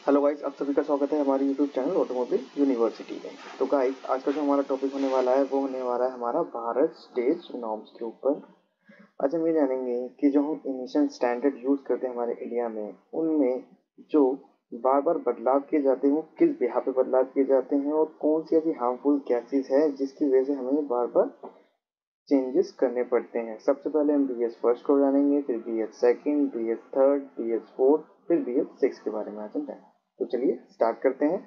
Hello guys, आप सभी का स्वागत है हमारे यूट्यूब चैनल ऑटोमोबाइल यूनिवर्सिटी में। तो गाइस, आज का जो हमारा टॉपिक होने वाला है वो होने वाला है हमारा भारत स्टेज नॉर्म्स के ऊपर। आज हम ये जानेंगे कि जो हम इमिशन स्टैंडर्ड यूज करते हैं हमारे इंडिया में, उनमें जो बार बार बदलाव किए जाते हैं वो किस बिहार पे बदलाव किए जाते हैं और कौन सी ऐसी हार्मफुल गैसेज है जिसकी वजह से हमें बार बार चेंजेस करने पड़ते हैं। सबसे पहले हम BS फर्स्ट को जानेंगे, फिर BS second, BS third, BS fourth, फिर BS सिक्स के बारे में आज हम जानेंगे। तो चलिए स्टार्ट करते हैं।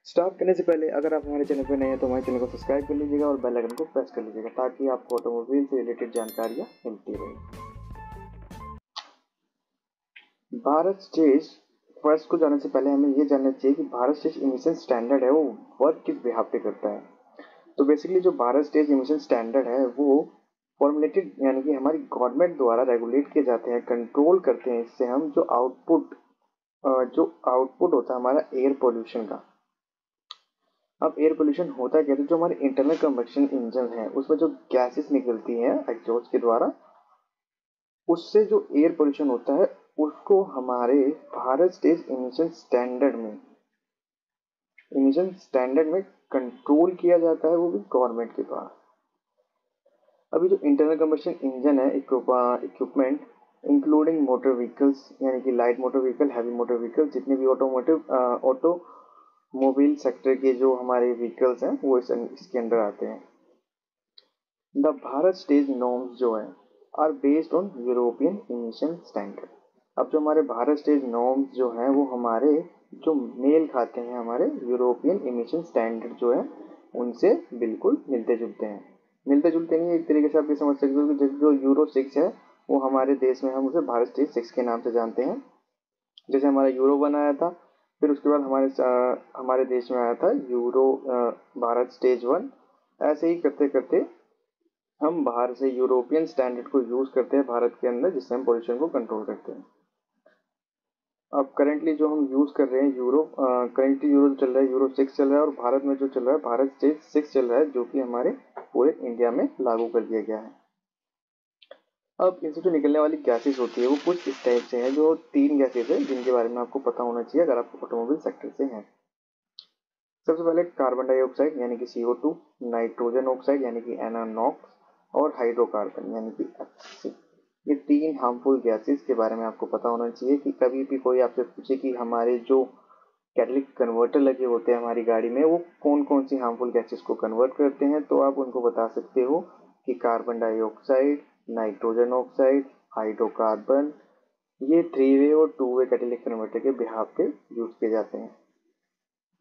स्टार्ट करने से पहले अगर आप हमारे चैनल पर नए हैं तो हमारे चैनल को सब्सक्राइब कर लीजिएगा और बेल आइकन को प्रेस कर लीजिएगा ताकि आपको ऑटोमोबाइल से रिलेटेड जानकारियाँ मिलती रहे। भारत स्टेज फर्स्ट को जानने से पहले हमें ये जानना चाहिए कि भारत स्टेज इमिशन स्टैंडर्ड है वो वर्क किस बिहाफ पे करता है। तो बेसिकली जो भारत स्टेज इमिशन स्टैंडर्ड है वो फॉर्मुलेटेड यानी कि हमारी गवर्नमेंट द्वारा रेगुलेट किए जाते हैं, कंट्रोल करते हैं। इससे हम जो आउटपुट होता है हमारा एयर पोल्यूशन का। अब एयर पोल्यूशन होता क्या है, जो हमारे इंटरनल कंबशन इंजन है उसमें जो गैसेस निकलती हैं एग्जॉस्ट के द्वारा, उससे जो एयर पोल्यूशन होता है उसको हमारे भारत स्टेज इमिशन स्टैंडर्ड में कंट्रोल किया जाता है, वो भी गवर्नमेंट के द्वारा। अभी जो इंटरनल कंबशन इंजन है इक्विपमेंट इंक्लूडिंग मोटर व्हीकल्स यानी कि light motor vehicle, heavy motor vehicle, जितने भी ऑटोमोबाइल सेक्टर के जो हमारे व्हीकल्स हैं वो इसके अंदर आते हैं। द भारत स्टेज नॉर्म्स जो है are based on European emission standard. अब जो हमारे भारत स्टेज नॉर्म्स जो हैं वो हमारे जो मेल खाते हैं हमारे यूरोपियन इमिशन स्टैंडर्ड जो है उनसे बिल्कुल मिलते जुलते हैं। मिलते जुलते नहीं, एक तरीके से आप ये समझ सकते हो कि जो यूरो 6 है वो हमारे देश में हम उसे भारत स्टेज 6 के नाम से जानते हैं। जैसे हमारा यूरो 1 आया था, फिर उसके बाद हमारे देश में आया था भारत स्टेज 1। ऐसे ही करते करते हम बाहर से यूरोपियन स्टैंडर्ड को यूज करते हैं भारत के अंदर, जिससे हम पोल्यूशन को कंट्रोल करते हैं। अब करेंटली जो हम यूज कर रहे हैं करेंटली यूरो चल रहा है, यूरो 6 चल रहा है, और भारत में जो चल रहा है भारत स्टेज 6 चल रहा है, जो कि हमारे पूरे इंडिया में लागू कर दिया गया है। अब इनसे जो निकलने वाली गैसेस होती है वो कुछ इस टाइप से है, जो 3 गैसेस है जिनके बारे में आपको पता होना चाहिए अगर आप ऑटोमोबाइल सेक्टर से हैं। सबसे पहले कार्बन डाइऑक्साइड यानी कि CO2, नाइट्रोजन ऑक्साइड यानी कि NOx, और हाइड्रोकार्बन यानी कि HC। ये 3 हार्मफुल गैसेस के बारे में आपको पता होना चाहिए कि कभी भी कोई आपसे पूछे कि हमारे जो कैटलिस्ट कन्वर्टर लगे होते हैं हमारी गाड़ी में वो कौन कौन सी हार्मफुल गैसेस को कन्वर्ट करते हैं, तो आप उनको बता सकते हो कि carbon dioxide, nitrogen oxide, hydrocarbon, ये 3 वे और 2 वे कैटलिस्ट कन्वर्टर के बिहाफ पे यूज किए जाते हैं।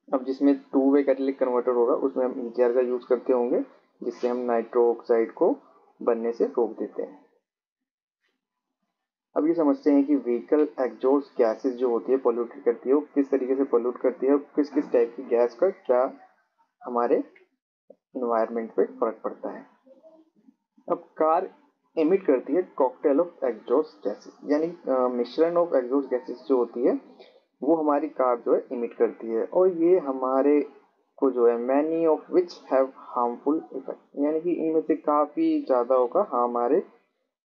अब जिसमें 2 वे कैटलिस्ट कन्वर्टर होगा उसमें हम EGR का यूज करते होंगे, जिससे हम नाइट्रो ऑक्साइड को बनने से रोक देते हैं। अब ये समझते हैं कि व्हीकल एग्जॉस्ट गैसेस जो होती है पोल्यूट करती है, वो किस तरीके से पोल्यूट करती है, किस किस टाइप की गैस का क्या हमारे इन्वायरमेंट पे फर्क पड़ता है। अब कार एमिट करती है कॉकटेल ऑफ एग्जॉस्ट गैसेस, यानी मिश्रण ऑफ एग्जॉस्ट गैसेस जो होती है वो हमारी कार जो है इमिट करती है, और ये हमारे को जो है many of which have harmful effect, यानी कि इनमें से काफ़ी ज़्यादा होगा हमारे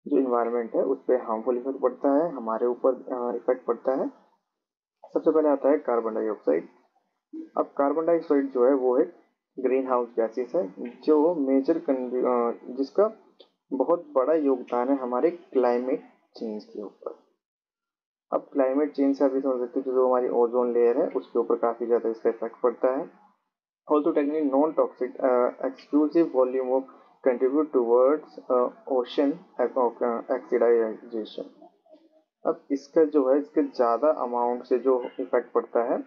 जो इन्वायरमेंट है उस पर हार्मफुल इफेक्ट पड़ता है, हमारे ऊपर इफेक्ट पड़ता है। सबसे पहले आता है कार्बन डाइऑक्साइड। अब कार्बन डाइऑक्साइड जो है वो एक ग्रीन हाउस गैसेस है जो जिसका बहुत बड़ा योगदान है हमारे क्लाइमेट चेंज के ऊपर। अब क्लाइमेट चेंज से अभी समझ सकते हो जो हमारी ओजोन लेयर है उसके ऊपर काफ़ी ज़्यादा इसका इफेक्ट पड़ता है। Also technically non toxic exclusive volume of contribute towards ocean oxidisation. अब इसका जो है इसके ज़्यादा अमाउंट से जो इफेक्ट पड़ता है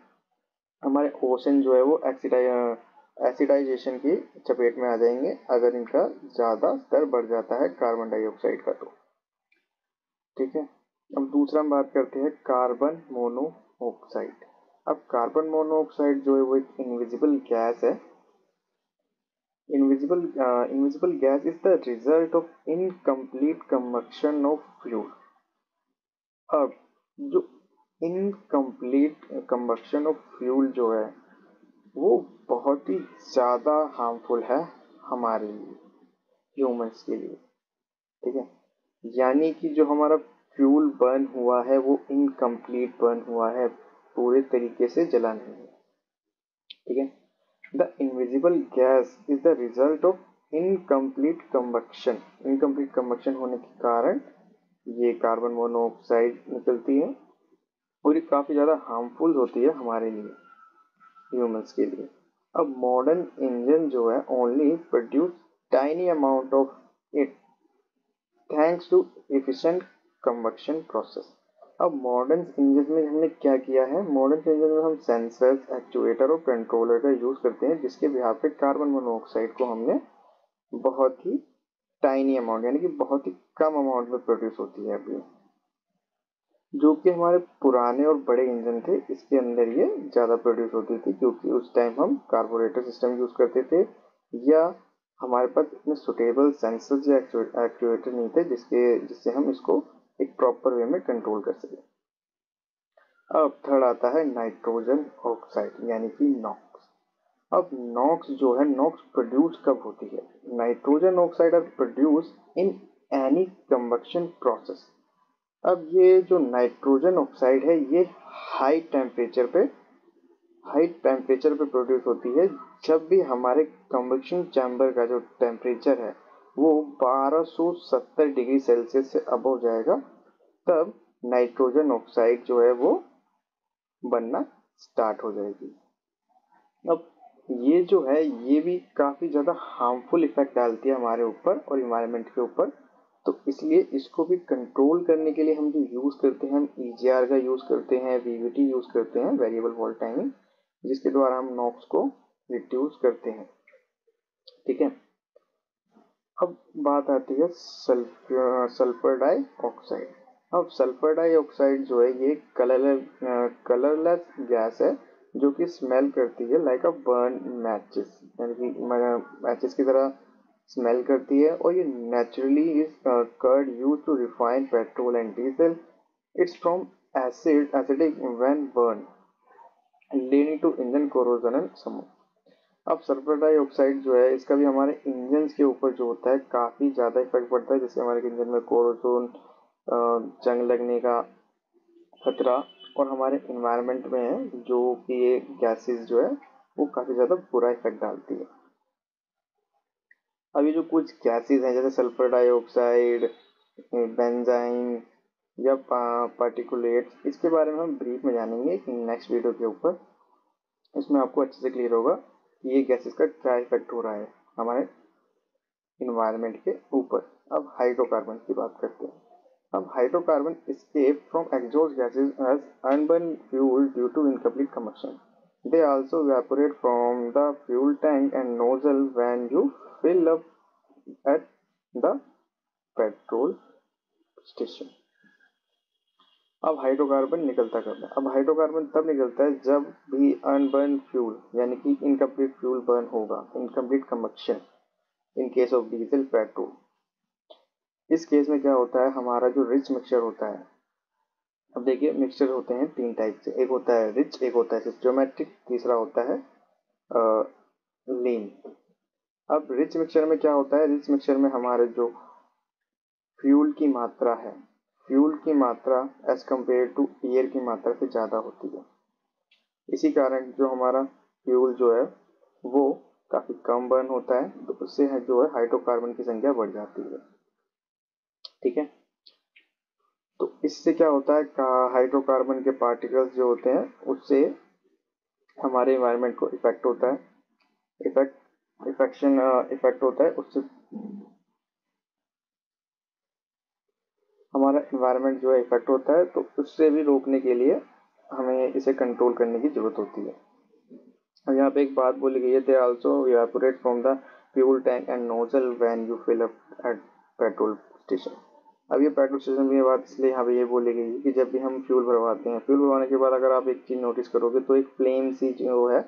हमारे ओशन जो है वो एसिडाइजेशन की चपेट में आ जाएंगे अगर इनका ज़्यादा स्तर बढ़ जाता है कार्बन डाइऑक्साइड का। तो ठीक है, अब दूसरा हम बात करते हैं कार्बन मोनोऑक्साइड। अब कार्बन मोनोऑक्साइड जो है वो एक इनविजिबल गैस है। Invisible gas is the result of incomplete combustion of fuel. अब जो इनकम्प्लीट कंबक्शन ऑफ फ्यूल जो है वो बहुत ही ज़्यादा हार्मफुल है हमारे लिए, ह्यूमंस के लिए। ठीक है, यानी कि जो हमारा फ्यूल बर्न हुआ है वो इनकम्प्लीट बर्न हुआ है, पूरे तरीके से जला नहीं है। ठीक है। The invisible gas is the result of incomplete combustion. Incomplete combustion होने के कारण ये कार्बन मोनोऑक्साइड निकलती है और ये काफी ज्यादा हार्मफुल होती है हमारे लिए, ह्यूमंस के लिए। अब मॉडर्न इंजन जो है only produce tiny amount of it thanks to efficient combustion process. अब मॉडर्न इंजन में हमने क्या किया है, मॉडर्न इंजन में हम सेंसर्स, एक्चुएटर और कंट्रोलर का यूज करते हैं, जिसके बिहाफ पे कार्बन मोनोऑक्साइड को हमने बहुत ही टाइनी अमाउंट यानी कि बहुत ही कम अमाउंट में प्रोड्यूस होती है अभी, जो कि हमारे पुराने और बड़े इंजन थे इसके अंदर ये ज़्यादा प्रोड्यूस होती थी, क्योंकि उस टाइम हम कार्बोरेटर सिस्टम यूज़ करते थे या हमारे पास इतने सुटेबल सेंसर्स या एक्चुएटर नहीं थे जिससे हम इसको एक प्रॉपर वे में कंट्रोल कर सकें। अब थर्ड आता है नाइट्रोजन ऑक्साइड यानी कि नॉक्स। अब नॉक्स जो है, नॉक्स प्रोड्यूस कब होती है? Nitrogen oxide are produce in any combustion process. अब ये जो नाइट्रोजन ऑक्साइड है ये हाई टेम्परेचर पे प्रोड्यूस होती है। जब भी हमारे कंबक्शन चैम्बर का जो टेम्परेचर है वो 1270 डिग्री सेल्सियस से अबव जाएगा, तब नाइट्रोजन ऑक्साइड जो है वो बनना स्टार्ट हो जाएगी। अब ये जो है ये भी काफ़ी ज़्यादा हार्मफुल इफेक्ट डालती है हमारे ऊपर और इन्वायरमेंट के ऊपर, तो इसलिए इसको भी कंट्रोल करने के लिए हम जो यूज़ करते हैं, हम ईजीआर का यूज़ करते हैं, वीवीटी यूज़ करते हैं, वेरिएबल वॉल्यूम टाइमिंग, जिसके द्वारा हम नॉक्स को रिड्यूस करते हैं। ठीक है। अब बात आती है सल्फर डाइऑक्साइड। अब सल्फर डाइऑक्साइड जो है ये कलरलेस गैस है जो कि स्मेल करती है लाइक अ बर्न मैचेस, यानी कि मैचेस की तरह स्मेल करती है, और ये naturally is cured use to refine petrol and diesel. It's from acidic when burn leading to engine corrosion and smoke. अब सल्फर डाइऑक्साइड जो है इसका भी हमारे इंजन के ऊपर जो होता है काफ़ी ज़्यादा इफेक्ट पड़ता है, जिससे हमारे इंजन में कोरोजन, जंग लगने का खतरा, और हमारे इन्वायरमेंट में है जो कि ये गैसेस जो है वो काफ़ी ज़्यादा बुरा इफेक्ट डालती है। अभी जो कुछ गैसेस हैं जैसे सल्फर डाइऑक्साइड, बेंजाइन या पार्टिकुलेट्स, इसके बारे में हम ब्रीफ में जानेंगे नेक्स्ट वीडियो के ऊपर। इसमें आपको अच्छे से क्लियर होगा कि ये गैसेस का क्या इफेक्ट हो रहा है हमारे इन्वायरमेंट के ऊपर। अब हाइड्रोकार्बन की बात करते हैं। अब hydrocarbon escape from exhaust gases as unburned fuel due to incomplete combustion. They also evaporate from the fuel tank and nozzle when you fill up at the petrol station. अब hydrocarbon निकलता कब है? अब हाइड्रोकार्बन तब निकलता है जब भी अनबर्न फ्यूल यानी कि इनकम्प्लीट फ्यूल बर्न होगा, incomplete combustion in case of diesel, petrol. इस केस में क्या होता है, हमारा जो रिच मिक्सचर होता है, अब देखिए मिक्सचर होते हैं तीन टाइप से, एक होता है रिच, एक होता है सिस्टोमेटिक, तीसरा होता है लीन। अब रिच मिक्सचर में क्या होता है, रिच मिक्सचर में हमारे जो फ्यूल की मात्रा है, फ्यूल की मात्रा एज कंपेयर टू एयर की मात्रा से ज़्यादा होती है। इसी कारण जो हमारा फ्यूल जो है वो काफ़ी कम बर्न होता है, तो उससे है जो है हाइड्रोकार्बन की संख्या बढ़ जाती है। ठीक है। तो इससे क्या होता है, हाइड्रोकार्बन के पार्टिकल्स जो होते हैं उससे हमारे इन्वायरमेंट को इफेक्ट होता है, इफेक्ट होता है, उससे हमारा इन्वायरमेंट जो है इफेक्ट होता है, तो उससे भी रोकने के लिए हमें इसे कंट्रोल करने की जरूरत होती है। अब यहाँ पे एक बात बोली गई है, they also evaporate from the fuel tank and nozzle when you fill up at petrol station. अब ये पेट्रोल स्टेशन में ये बात इसलिए यहाँ पे ये बोली गई है कि जब भी हम फ्यूल भरवाते हैं, फ्यूल भरवाने के बाद अगर आप एक चीज़ नोटिस करोगे तो एक फ्लेम सी जो है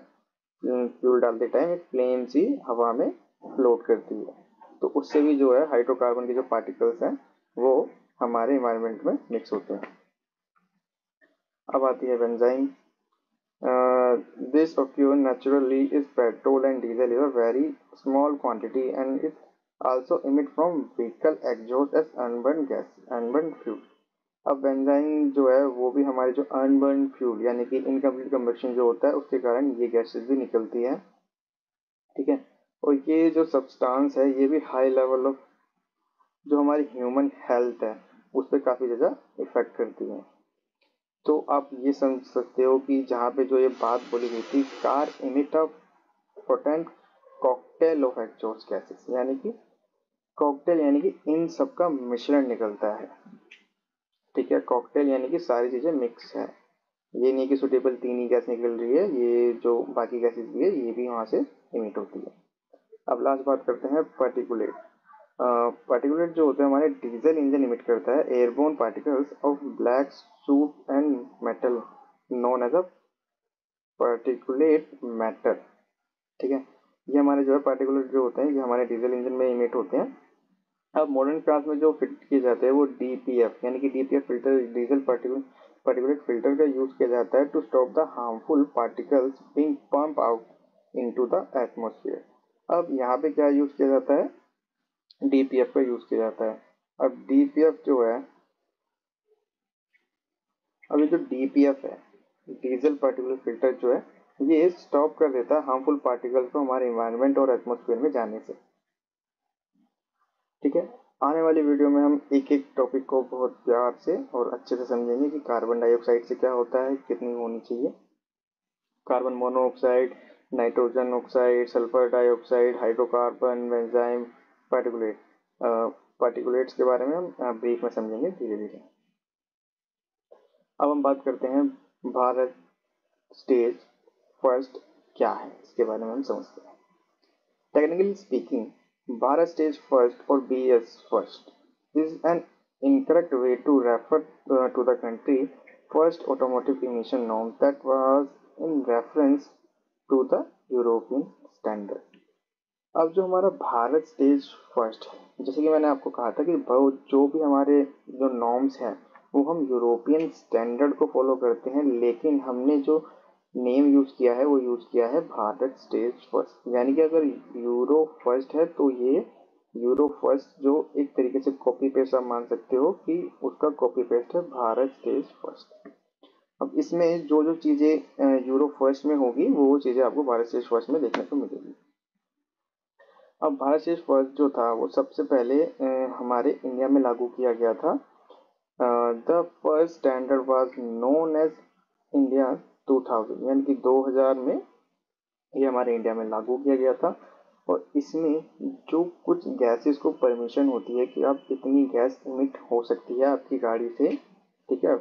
फ्यूल डालते टाइम एक फ्लेम सी हवा में फ्लोट करती है, तो उससे भी जो है हाइड्रोकार्बन के जो पार्टिकल्स हैं वो हमारे इन्वायरमेंट में मिक्स होते हैं। अब आती है benzene. This occurs naturally is petrol and diesel is a very small quantity and it also emit from vehicle exhaust as unburned gas, unburned fuel. अब बेंजाइन जो है वो भी हमारे जो अनबर्न फ्यूल यानी कि इनकम्प्लीट कंबशन जो होता है उसके कारण ये गैसेस भी निकलती है, ठीक है। और ये जो सब्सटेंस है ये भी हाई लेवल ऑफ जो हमारी ह्यूमन हेल्थ है उस पर काफ़ी ज़्यादा इफेक्ट करती है। तो आप ये समझ सकते हो कि जहाँ पे जो ये बात बोली गई थी, car emit a potent cocktail of exhaust gases, यानी कि कॉकटेल यानी कि इन सब का मिश्रण निकलता है, ठीक है। कॉकटेल यानी कि सारी चीज़ें मिक्स है, ये नहीं कि सुटेबल तीन ही गैस निकल रही है, ये जो बाकी गैसेस भी है ये भी वहाँ से इमिट होती है। अब लास्ट बात करते हैं पार्टिकुलेट। पार्टिकुलेट जो होते हैं हमारे डीजल इंजन इमिट करता है airborne particles of black soot and metal known as a particulate matter, ठीक है। ये हमारे जो है पार्टिकुलेट जो होते हैं ये हमारे डीजल इंजन में इमिट होते हैं। अब मॉडर्न कार्स में जो फिट किए जाते हैं वो डीपीएफ यानी कि DPF filter diesel particulate filter का यूज किया जाता है to stop the harmful particles being pump out into the atmosphere. अब यहाँ पे क्या यूज किया जाता है, डीपीएफ का यूज किया जाता है। अब डीपीएफ जो है, अब ये जो डीपीएफ है डीजल पार्टिकुलर फिल्टर जो है ये स्टॉप कर देता है हार्मफुल पार्टिकल्स को हमारे इन्वायरमेंट और एटमॉस्फेयर में जाने से, ठीक है। आने वाली वीडियो में हम एक एक टॉपिक को बहुत प्यार से और अच्छे से समझेंगे कि कार्बन डाइऑक्साइड से क्या होता है, कितनी होनी चाहिए, carbon monoxide, nitrogen oxide, sulphur dioxide, hydrocarbon, बेंजाइम, पार्टिकुलेट, पार्टिकुलेट्स के बारे में हम ब्रीफ में समझेंगे धीरे धीरे। अब हम बात करते हैं भारत स्टेज फर्स्ट क्या है, इसके बारे में हम समझते हैं। Technically speaking, Bharat stage first or BS first is an incorrect way to refer to the country first automotive emission norm that was in reference to the European standard। अब जो हमारा भारत स्टेज फर्स्ट है, जैसे कि मैंने आपको कहा था कि जो भी हमारे जो नॉर्म्स हैं वो हम यूरोपियन स्टैंडर्ड को फॉलो करते हैं, लेकिन हमने जो नेम यूज किया है वो यूज किया है भारत स्टेज फर्स्ट। यानी कि अगर यूरो फर्स्ट है तो ये यूरो फर्स्ट जो एक तरीके से कॉपी पेस्ट आप मान सकते हो कि उसका कॉपी पेस्ट है भारत स्टेज फर्स्ट। अब इसमें जो जो चीज़ें यूरो फर्स्ट में होगी वो चीज़ें आपको भारत स्टेज फर्स्ट में देखने को मिलेगी। अब भारत स्टेज फर्स्ट जो था वो सबसे पहले हमारे इंडिया में लागू किया गया था। The first standard was known as India 2000 यानी कि 2000 में ये हमारे इंडिया में लागू किया गया था। और इसमें जो कुछ गैसेस को परमिशन होती है कि आप इतनी गैस इमिट हो सकती है आपकी गाड़ी से, ठीक है,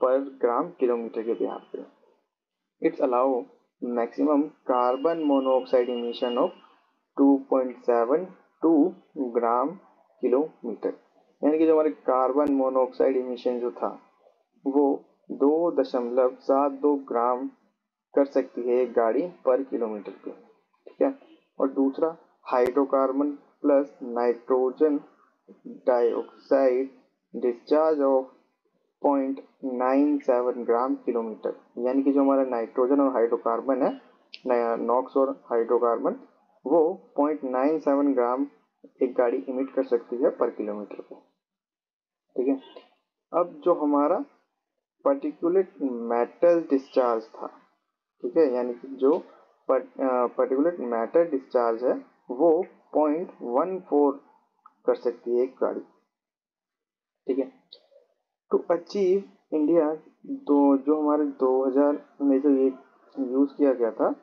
पर ग्राम किलोमीटर के बिहार पे, it's allow maximum carbon monoxide emission of 2.72 gram kilometre. यानी कि जो हमारे कार्बन मोनोऑक्साइड इमिशन जो था वो 2.72 ग्राम कर सकती है एक गाड़ी पर किलोमीटर पे, ठीक है। और दूसरा hydrocarbon plus nitrogen dioxide discharge of 0.97 gram kilometre, यानी कि जो हमारा नाइट्रोजन और हाइड्रोकार्बन है, नॉक्स और हाइड्रोकार्बन, वो 0.97 ग्राम एक गाड़ी इमिट कर सकती है पर किलोमीटर पे, ठीक है। अब जो हमारा पर्टिकुलेट मैटर डिस्चार्ज था, ठीक है, यानी कि जो पर्टिकुलेट मैटर डिस्चार्ज है वो 0.14 कर सकती है एक गाड़ी, ठीक है। टू अचीव इंडिया दो जो हमारे 2000 में जो ये यूज किया गया था,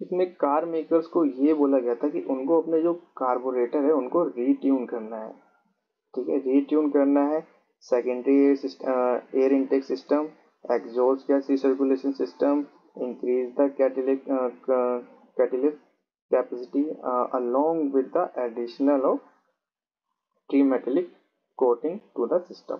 इसमें कार मेकर्स को ये बोला गया था कि उनको अपने जो कार्बोरेटर है उनको रीट्यून करना है, ठीक है, रीट्यून करना है। Secondary air intake system, exhaust gas recirculation system, increase the catalyst capacity along with the additional of trimetallic coating to the system.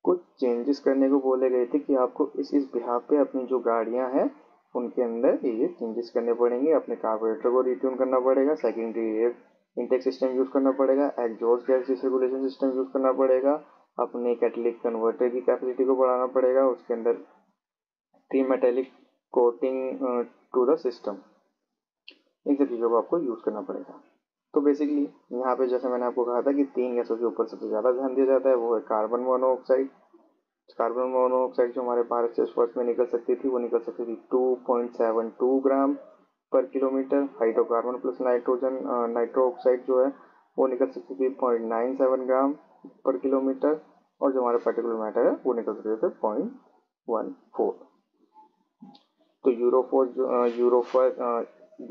कुछ चेंजेस करने को बोले गए थे कि आपको इस बिहार पे अपनी जो गाड़ियां हैं उनके अंदर ये चेंजेस करने पड़ेंगे, अपने कार्बोरेटर को रिट्यून करना पड़ेगा, secondary air intake system use करना पड़ेगा, exhaust gas recirculation system use करना पड़ेगा, अपने कैटलिक कन्वर्टर की कैपेसिटी को बढ़ाना पड़ेगा, उसके अंदर three metallic coating to the system, इन सब चीज़ों को आपको यूज करना पड़ेगा। तो बेसिकली यहाँ पे जैसे मैंने आपको कहा था कि तीन गैसों के ऊपर सबसे ज़्यादा ध्यान दिया जाता है, वो है कार्बन मोनोऑक्साइड, कार्बन मोनोऑक्साइड जो हमारे भारत से फर्स्ट में निकल सकती थी वो निकल सकती थी 2.72 ग्राम पर kilometre. Hydrocarbon plus nitrogen nitro oxide जो है वो निकल सकती थी 0.97 ग्राम पर किलोमीटर, और जो हमारा पर्टिकुलर मैटर है वो निकल सकते थे 0.14। तो जो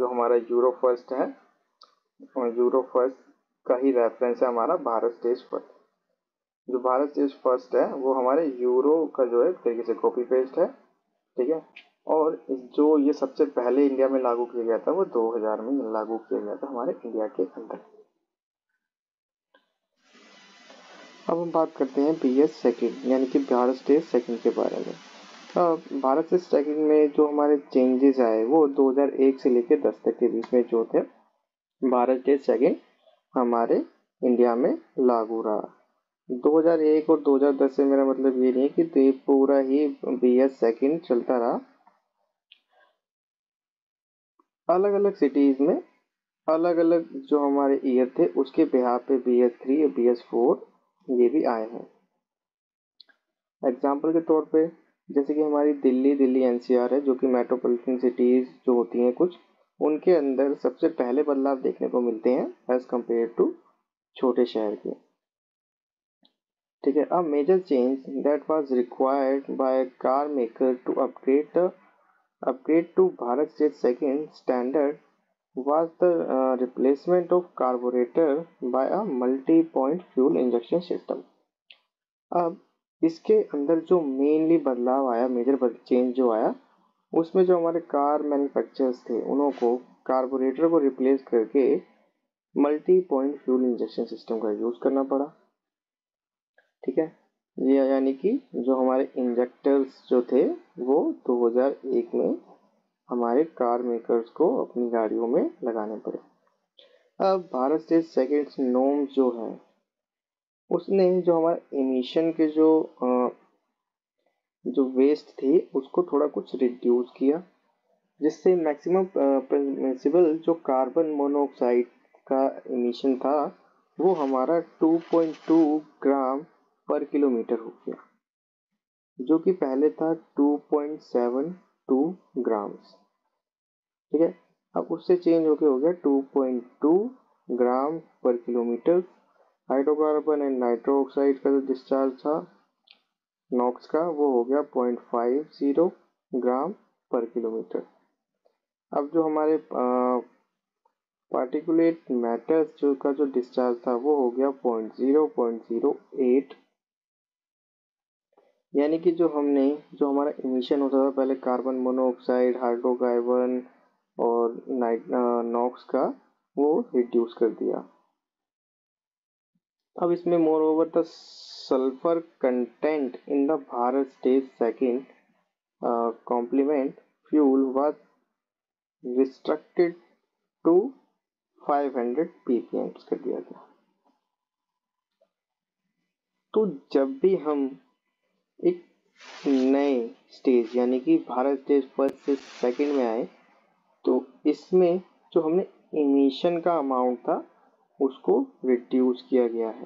हमारा यूरो फर्स्ट है, यूरो फर्स्ट का ही रेफरेंस है हमारा भारत स्टेज फर्स्ट। जो भारत स्टेज फर्स्ट है वो हमारे यूरो का जो है तरीके से कॉपी पेस्ट है, ठीक है। और जो ये सबसे पहले इंडिया में लागू किया गया था वो 2000 में लागू किया गया था हमारे इंडिया के अंदर। अब हम बात करते हैं BS सेकंड यानी कि भारत स्टेज सेकंड के बारे में। भारत स्टेज सेकंड में जो हमारे चेंजेस आए वो 2001 से लेकर 10 तक के बीच में जो थे भारत स्टेज सेकंड हमारे इंडिया में लागू रहा। 2001 और 2010 से मेरा मतलब ये नहीं है कि पूरा ही BS सेकंड चलता रहा। अलग अलग सिटीज में अलग अलग जो हमारे ईयर थे उसके बिहार पे BS3 या BS4 ये भी आए हैं। एग्जाम्पल के तौर पे जैसे कि हमारी दिल्ली NCR है, जो कि मेट्रोपॉलिटन सिटीज जो होती हैं कुछ, उनके अंदर सबसे पहले बदलाव देखने को मिलते हैं एज कम्पेयर टू छोटे शहर के, ठीक है। A major change that was required by car maker to upgrade to Bharat stage second standard was the replacement of carburetor by a multi-point fuel injection system। अब इसके अंदर जो मेनली बदलाव आया, मेजर चेंज जो आया, उसमें जो हमारे कार मैन्युफैक्चरर्स थे उनको कार्बोरेटर को रिप्लेस करके multi point fuel injection system का यूज़ करना पड़ा, ठीक है। ये यानी कि जो हमारे इंजेक्टर्स जो थे वो 2001 में हमारे कार मेकर्स को अपनी गाड़ियों में लगाने पड़े। अब भारत स्टेज सेकंड नॉर्म्स जो है उसने जो हमारे एमिशन के जो वेस्ट थे उसको थोड़ा कुछ रिड्यूस किया, जिससे मैक्सिमम परमिसिबल जो कार्बन मोनोऑक्साइड का एमिशन था वो हमारा 2.2 ग्राम पर किलोमीटर हो गया, जो कि पहले था 2.72 ग्राम्स, ठीक है। अब उससे चेंज होके हो गया 2.2 ग्राम पर kilometre. Hydrocarbon and nitro oxide का जो डिस्चार्ज था नॉक्स का वो हो गया 0.50 ग्राम पर किलोमीटर। अब जो हमारे पार्टिकुलेट मैटर्स जो का जो डिस्चार्ज था वो हो गया 0.08, यानी कि जो हमारा इमिशन होता था पहले कार्बन मोनोऑक्साइड, हाइड्रोकार्बन और नॉक्स का, वो रिड्यूस कर दिया। अब इसमें moreover the sulphur content in the Bharat stage second complement fuel was restricted to 500 ppm कर दिया गया। तो जब भी हम एक नए स्टेज यानी कि भारत स्टेज फर्स्ट से सेकंड में आए तो इसमें जो हमने इमिशन का अमाउंट था उसको रिड्यूस किया गया है।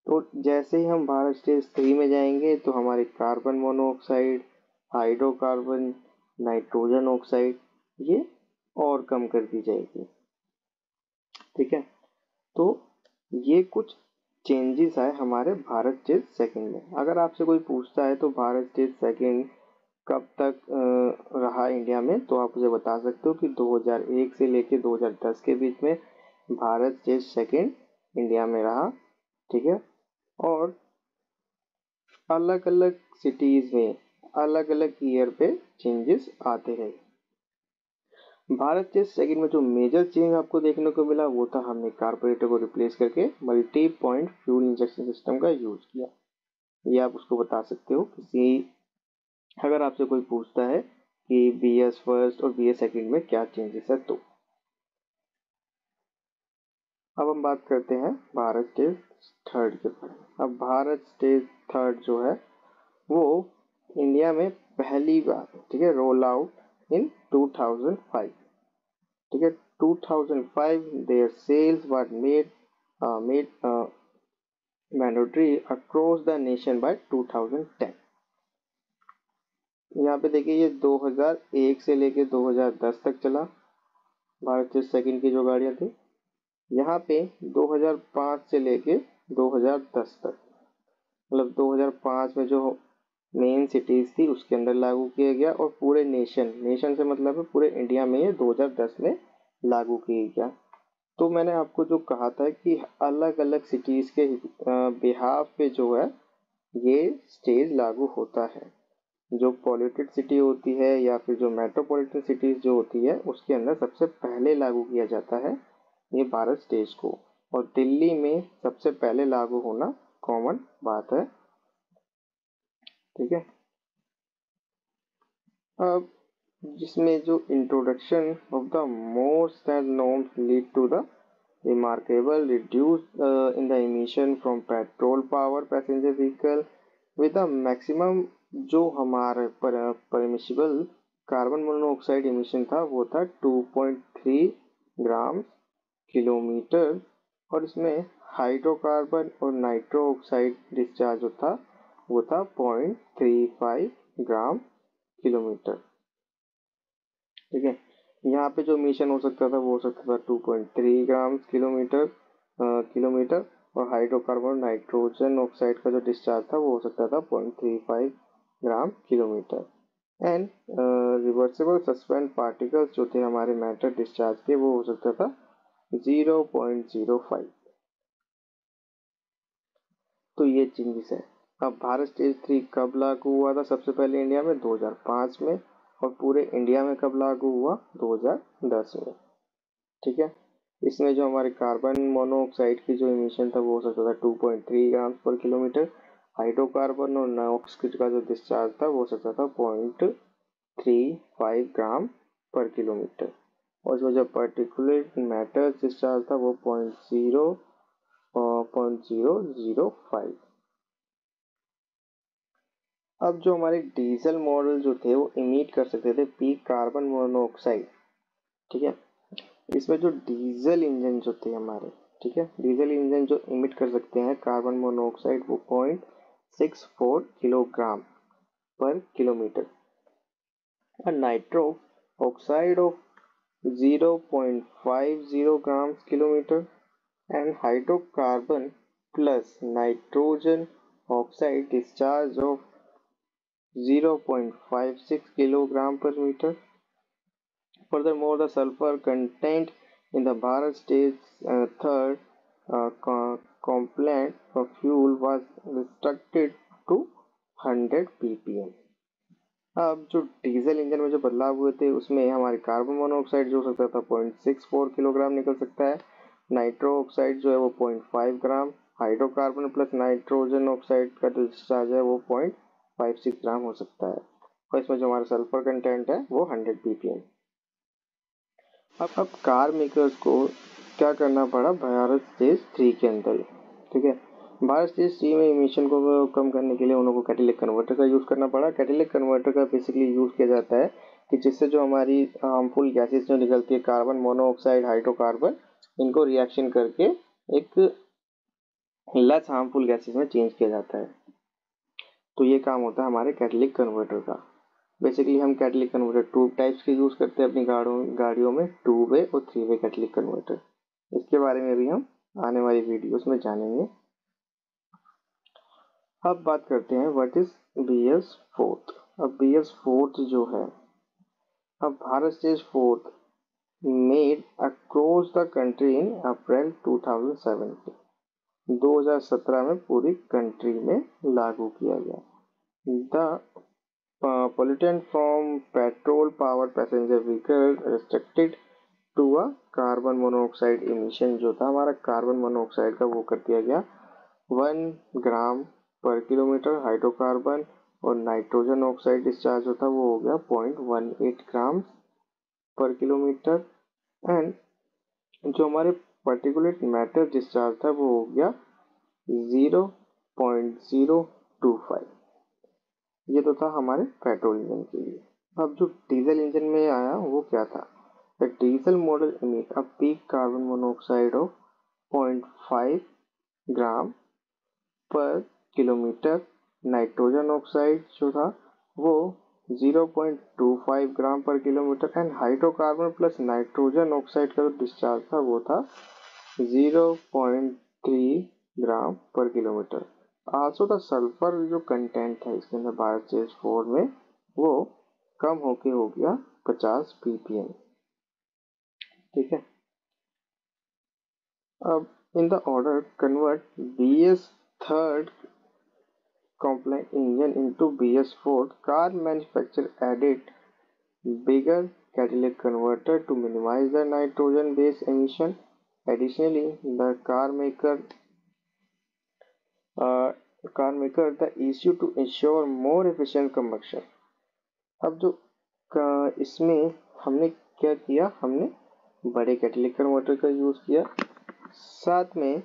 तो जैसे ही हम भारत स्टेज 3 में जाएंगे तो हमारे carbon monoxide, hydrocarbon, nitrogen oxide ये और कम कर दी जाएगी, ठीक है। तो ये कुछ चेंजेस आए हमारे भारत स्टेज सेकंड में। अगर आपसे कोई पूछता है तो भारत स्टेज सेकंड कब तक रहा इंडिया में, तो आप मुझे बता सकते हो कि 2001 से लेके 2010 के बीच में भारत स्टेज सेकंड इंडिया में रहा, ठीक है। और अलग अलग सिटीज में अलग अलग ईयर पे चेंजेस आते रहे। भारत स्टेज सेकंड में जो मेजर चेंज आपको देखने को मिला वो था हमने कार्बोरेटर को रिप्लेस करके multi point fuel injection system का यूज किया। ये आप उसको बता सकते हो अगर आपसे कोई पूछता है कि BS फर्स्ट और BS सेकंड में क्या चेंजेस है तो। अब हम बात करते हैं भारत स्टेज थर्ड के बारे में। अब भारत स्टेज थर्ड जो है वो इंडिया में पहली बार, ठीक है, रोल आउट इन 2005, ठीक है। 2005 their sales were made mandatory across the nation by 2010। यहाँ पे देखिए ये 2001 से लेके 2010 तक चला, भारत स्टेज सेकंड की जो गाड़ियाँ थी। यहाँ पे 2005 से लेके 2010 तक, मतलब 2005 में जो मेन सिटीज थी उसके अंदर लागू किया गया, और पूरे नेशन से मतलब है पूरे इंडिया में ये 2010 में लागू किया गया। तो मैंने आपको जो कहा था कि अलग अलग सिटीज के बिहाफ पे जो है ये स्टेज लागू होता है। जो पॉल्यूटेड सिटी होती है या फिर जो मेट्रोपॉलिटन सिटीज जो होती है उसके अंदर सबसे पहले लागू किया जाता है ये भारत स्टेज को, और दिल्ली में सबसे पहले लागू होना कॉमन बात है। ठीक है, अब जिसमें जो introduction of the most and norms lead to the remarkable reduce in the emission from petrol power passenger vehicle with a maximum, जो हमारे परमिशिबल कार्बन मोनोऑक्साइड इमिशन था वो था 2.3 ग्राम किलोमीटर, और इसमें हाइड्रोकार्बन और नाइट्रो ऑक्साइड डिस्चार्ज जो था वो था 0.35 ग्राम किलोमीटर। ठीक है, यहाँ पे जो इमिशन हो सकता था वो हो सकता था 2.3 ग्राम किलोमीटर, और हाइड्रोकार्बन नाइट्रोजन ऑक्साइड का जो डिस्चार्ज था वो हो सकता था 0.35 gram kilometre. And respirable suspended particles जो थे हमारे मैटर डिस्चार्ज के वो हो सकता था 0.05। तो ये चेंजेस है। अब भारत स्टेज 3 कब लागू हुआ था? सबसे पहले इंडिया में 2005 में, और पूरे इंडिया में कब लागू हुआ? 2010 में। ठीक है, इसमें जो हमारे कार्बन मोनोऑक्साइड की जो इमिशन था वो हो सकता था 2.3 ग्राम पर किलोमीटर, हाइड्रोकार्बन और नॉक्स का जो डिस्चार्ज था वो हो सकता था 0.35 ग्राम पर किलोमीटर, और इसमें जो पर्टिकुलर मैटर डिस्चार्ज था वो 0.005। अब जो हमारे डीजल मॉडल जो थे वो इमिट कर सकते थे पीक कार्बन मोनोऑक्साइड। ठीक है, इसमें जो डीजल इंजन जो थे हमारे, ठीक है, डीजल इंजन जो इमिट कर सकते हैं कार्बन मोनोऑक्साइड वो 0.64 किलोग्राम पर किलोमीटर, और nitro oxide of 0.50 gram kilometre, and hydrocarbon plus nitrogen oxide discharge of 0.56 kilogram per meter. Furthermore, the sulfur content in the Bharat stage third compliant fuel was restricted to 100 ppm. अब जो diesel engine में जो बदलाव हुए थे उसमें हमारे carbon monoxide जो हो सकता था 0.64 किलोग्राम निकल सकता है, नाइट्रो ऑक्साइड जो है वो 0.5 ग्राम, हाइड्रोकार्बन प्लस नाइट्रोजन ऑक्साइड का जो डिस्चार्ज है वो 0.56 ग्राम हो सकता है, और इसमें जो हमारा सल्फर कंटेंट है वो 100 ppm। अब कार मेकर्स को क्या करना पड़ा भारत स्टेज 3 के अंदर? ठीक है, भारत स्टेज 3 में इमिशन को कम करने के लिए उन लोगों को कैटेलिक कन्वर्टर का यूज़ करना पड़ा। कैटेलिक कन्वर्टर का बेसिकली यूज़ किया जाता है कि जिससे जो हमारी हार्मफुल गैसेस जो निकलती है कार्बन मोनोऑक्साइड हाइड्रोकार्बन, इनको रिएक्शन करके एक लेस हार्मफुल गैसेस में चेंज किया जाता है। तो ये काम होता है हमारे कैटेलिक कन्वर्टर का। बेसिकली हम कैटेलिक कन्वर्टर टू टाइप्स के यूज़ करते हैं अपनी गाड़ियों में, 2 वे और 3 वे कैटेलिक कन्वर्टर। इसके बारे में भी हम आने वाली वीडियोस में जानेंगे। अब बात करते हैं व्हाट इज BS फोर्थ। अब BS फोर्थ जो है, अब Bharat stage fourth made across the country in April 2017, 2017 में पूरी कंट्री में लागू किया गया। The pollutant from petrol powered passenger vehicle restricted to a carbon monoxide emission, जो था हमारा कार्बन मोनोऑक्साइड का वो कर दिया गया 1 ग्राम पर किलोमीटर, हाइड्रोकार्बन और नाइट्रोजन ऑक्साइड डिस्चार्ज होता वो हो गया 0.18 ग्राम पर किलोमीटर, एंड जो हमारे पर्टिकुलेट मैटर डिस्चार्ज था वो हो गया 0.025। ये तो था हमारे पेट्रोल इंजन के लिए। अब जो डीजल इंजन में आया वो क्या था? The diesel model emit a peak carbon monoxide of 0.5 ग्राम पर किलोमीटर, नाइट्रोजन ऑक्साइड जो था वो 0.25 ग्राम पर kilometre and hydrocarbon plus nitrogen oxide का जो डिस्चार्ज था वो था 0.3 ग्राम पर किलोमीटर। आल्सो द सल्फर जो कंटेंट है इसके अंदर भारत स्टेज 4 में वो कम होके हो गया 50 ppm। ठीक है, अब in the order convert BS third compliant engine into BS4, car manufacturer added bigger catalytic converter to minimize the nitrogen based emission. Additionally, the car maker the issue to ensure more efficient combustion. अब जो इसमें हमने क्या किया, हमने बड़े कैटेलिक converter का use किया, साथ में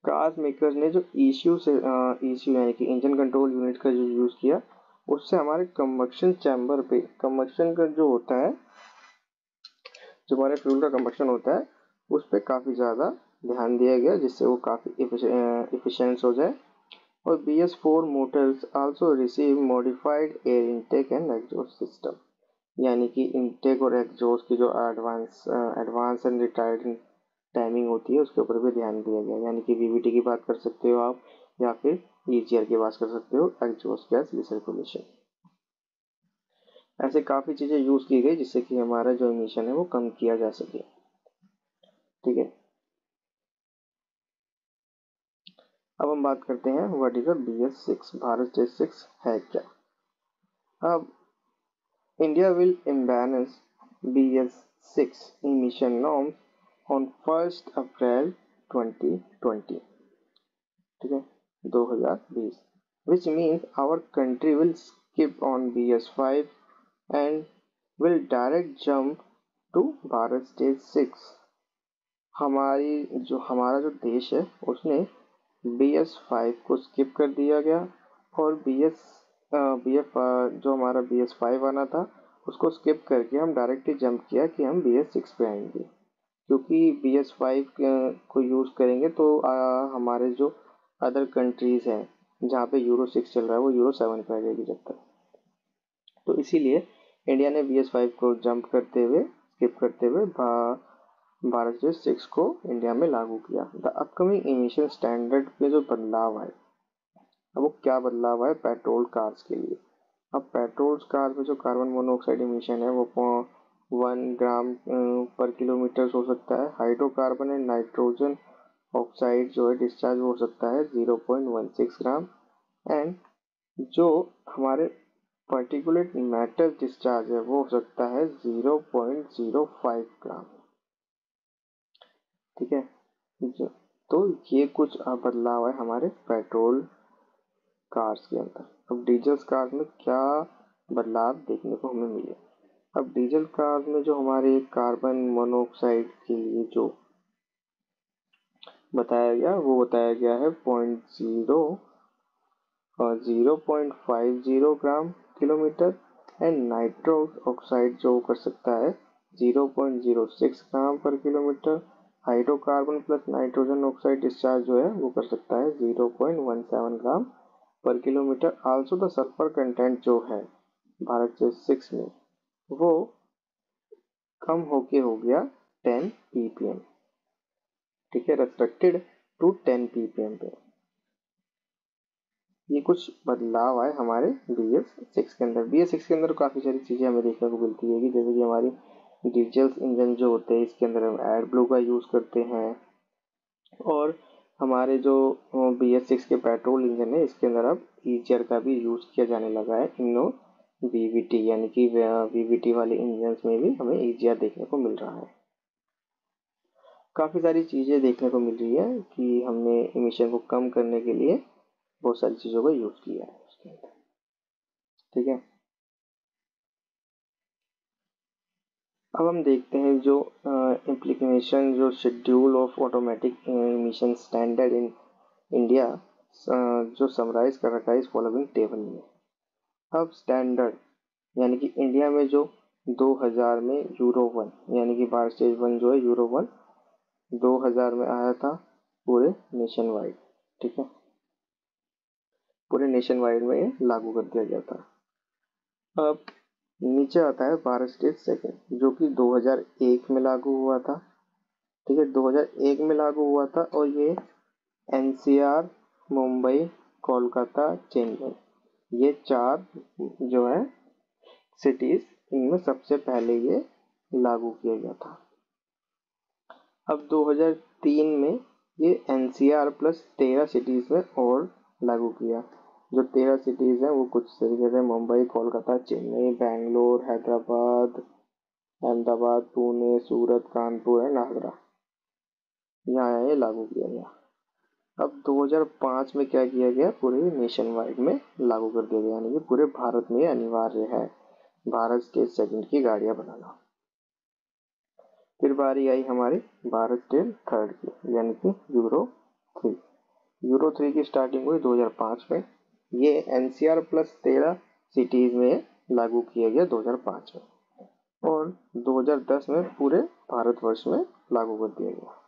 कार मेकर ने जो ईसीयू यानी कि इंजन कंट्रोल यूनिट का जो यूज किया उससे हमारे कंबक्शन चैम्बर पे कंबक्शन का जो होता है, जो हमारे फ्यूल का कंबक्शन होता है उस पर काफ़ी ज़्यादा ध्यान दिया गया जिससे वो काफ़ी इफिशिएंट हो जाए। और BS4 Motors also receive modified air intake and exhaust system, यानी कि इनटेक और एग्जॉस्ट की जो एडवांस एंड रिटायर्ड टाइमिंग होती है उसके ऊपर भी ध्यान दिया गया, यानी कि VVT की बात कर सकते हो आप या फिर EGR की बात कर सकते हो, एग्जॉस्ट गैस रिसर्कुलेशन। ऐसे काफ़ी चीज़ें यूज़ की गई जिससे कि हमारा जो इमिशन है वो कम किया जा सके। ठीक है, अब हम बात करते हैं what is BS6, Bharat stage 6 है क्या। अब India will imbalance BS6 emission norms on 1st April 2020, ठीक है 2020, which means our country will skip on BS5 and will direct jump to Bharat stage 6। हमारा जो देश है उसने BS5 को स्किप कर दिया गया और BF जो हमारा BS5 आना था उसको स्किप करके हम डायरेक्टली जंप किया कि हम BS6 पे आएंगे, क्योंकि BS5 को यूज़ करेंगे तो हमारे जो अदर कंट्रीज़ हैं जहाँ पे यूरो 6 चल रहा है वो यूरो 7 पे आ जाएगी जब तक। तो इसीलिए इंडिया ने BS5 को जंप करते हुए स्किप करते हुए भारत स्टेज 6 को इंडिया में लागू किया। द अपकमिंग इमिशन स्टैंडर्ड में जो बदलाव आए, अब वो क्या बदलाव आए पेट्रोल कार्स के लिए। अब पेट्रोल कार में जो कार्बन मोनोऑक्साइड इमिशन है वो 1 ग्राम पर किलोमीटर हो सकता है। हाइड्रोकार्बन एंड नाइट्रोजन ऑक्साइड जो है डिस्चार्ज हो सकता है 0.16 ग्राम एंड जो हमारे पार्टिकुलेट मैटर डिस्चार्ज है वो हो सकता है 0.05 ग्राम। ठीक है, तो ये कुछ बदलाव है हमारे पेट्रोल कार्स के अंदर। अब डीजल कार्स में क्या बदलाव देखने को हमें मिले। अब डीजल कार्स में जो हमारे कार्बन मोनोऑक्साइड के लिए जो बताया गया वो बताया गया है 0.50 ग्राम किलोमीटर एंड नाइट्रोस ऑक्साइड जो कर सकता है 0.06 ग्राम पर kilometre. Hydrocarbon plus nitrogen oxide discharge जो है वो कर सकता है 0.17 ग्राम पर kilometre. Also the sulphur content जो है भारत स्टेज 6 में वो कम होके हो गया 10 ppm। ठीक है, रेस्ट्रिक्टेड टू 10 ppm पे। ये कुछ बदलाव आए हमारे BS6 के अंदर। BS6 के अंदर काफ़ी सारी चीज़ें हमें देखने को मिलती है कि जैसे कि हमारी डीजल इंजन जो होते हैं इसके अंदर हम एयर ब्लू का यूज़ करते हैं और हमारे जो BS6 के पेट्रोल इंजन है इसके अंदर अब EGR का भी यूज़ किया जाने लगा है। इनो VVT यानी कि VVT वाले इंजन में भी हमें EGR देखने को मिल रहा है। काफ़ी सारी चीज़ें देखने को मिल रही है कि हमने इमिशन को कम करने के लिए बहुत सारी चीज़ों का यूज़ किया है उसके अंदर। ठीक है, अब हम देखते हैं जो इम्प्लीमेंटेशन जो schedule of automatic emission standard in India जो समराइज कर रखा है इस फॉलोइंग टेबल में। अब स्टैंडर्ड यानी कि इंडिया में जो 2000 में यूरो 1 यानी कि भारत स्टेज 1 जो है यूरो 1 2000 में आया था पूरे नेशन वाइड। ठीक है, पूरे नेशन वाइड में ये लागू कर दिया गया था। अब नीचे आता है भारत स्टेज सेकंड, जो कि 2001 में लागू हुआ था। ठीक है, 2001 में लागू हुआ था और ये एनसीआर, मुंबई, कोलकाता, चेन्नई, ये 4 जो है सिटीज, इनमें सबसे पहले ये लागू किया गया था। अब 2003 में ये एनसीआर प्लस 13 सिटीज में और लागू किया। जो 13 सिटीज हैं वो कुछ तरीके से मुंबई, कोलकाता, चेन्नई, बेंगलोर, हैदराबाद, अहमदाबाद, पुणे, सूरत, कानपुर एंड आगरा, यहाँ ये लागू किया गया। अब 2005 में क्या किया गया, पूरे नेशन वाइड में लागू कर दिया गया, यानी कि पूरे भारत में अनिवार्य है भारत स्टेज सेकंड की गाड़ियां बनाना। फिर बारी आई हमारी भारत स्टेज थर्ड की, यानी कि यूरो 3। यूरो 3 की स्टार्टिंग हुई 2005 में। ये एनसीआर प्लस 13 सिटीज में लागू किया गया 2005 में, और 2010 में पूरे भारतवर्ष में लागू कर दिया गया।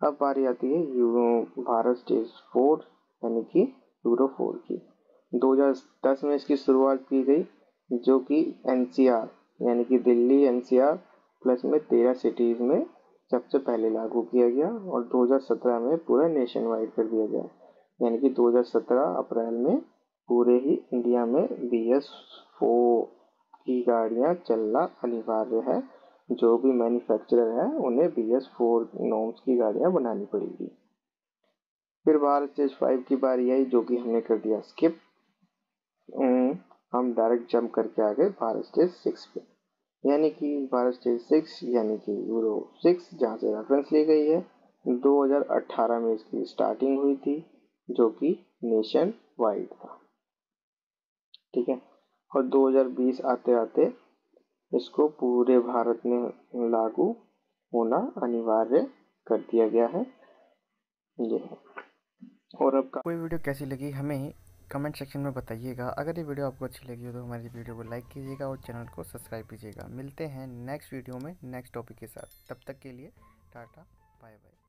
अब बारी आती है यूरो भारत स्टेज 4 यानी कि यूरो 4 की। 2010 में इसकी शुरुआत की गई, जो कि एनसीआर यानी कि दिल्ली एनसीआर प्लस में 13 सिटीज में सबसे पहले लागू किया गया, और 2017 में पूरा नेशन वाइड कर दिया गया, यानी कि 2017 अप्रैल में पूरे ही इंडिया में BS4 की गाड़ियां चलना अनिवार्य है। जो भी मैन्युफैक्चरर है उन्हें BS4 नॉर्म्स की गाड़ियां बनानी पड़ेगी। फिर भारत स्टेज 5 की बारी आई, जो कि हमने कर दिया स्किप। हम डायरेक्ट जंप करके आ गए भारत स्टेज 6 पे, यानी कि भारत स्टेज 6 यानी कि यूरो 6, जहाँ से रेफरेंस ली गई है। 2018 में इसकी स्टार्टिंग हुई थी, जो कि नेशन वाइड था। ठीक है, और 2020 आते आते इसको पूरे भारत में लागू होना अनिवार्य कर दिया गया है। ये और अब कोई वीडियो कैसी लगी हमें कमेंट सेक्शन में बताइएगा। अगर ये वीडियो आपको अच्छी लगी हो तो हमारी वीडियो को लाइक कीजिएगा और चैनल को सब्सक्राइब कीजिएगा। मिलते हैं नेक्स्ट वीडियो में नेक्स्ट टॉपिक के साथ। तब तक के लिए टाटा, बाय बाय।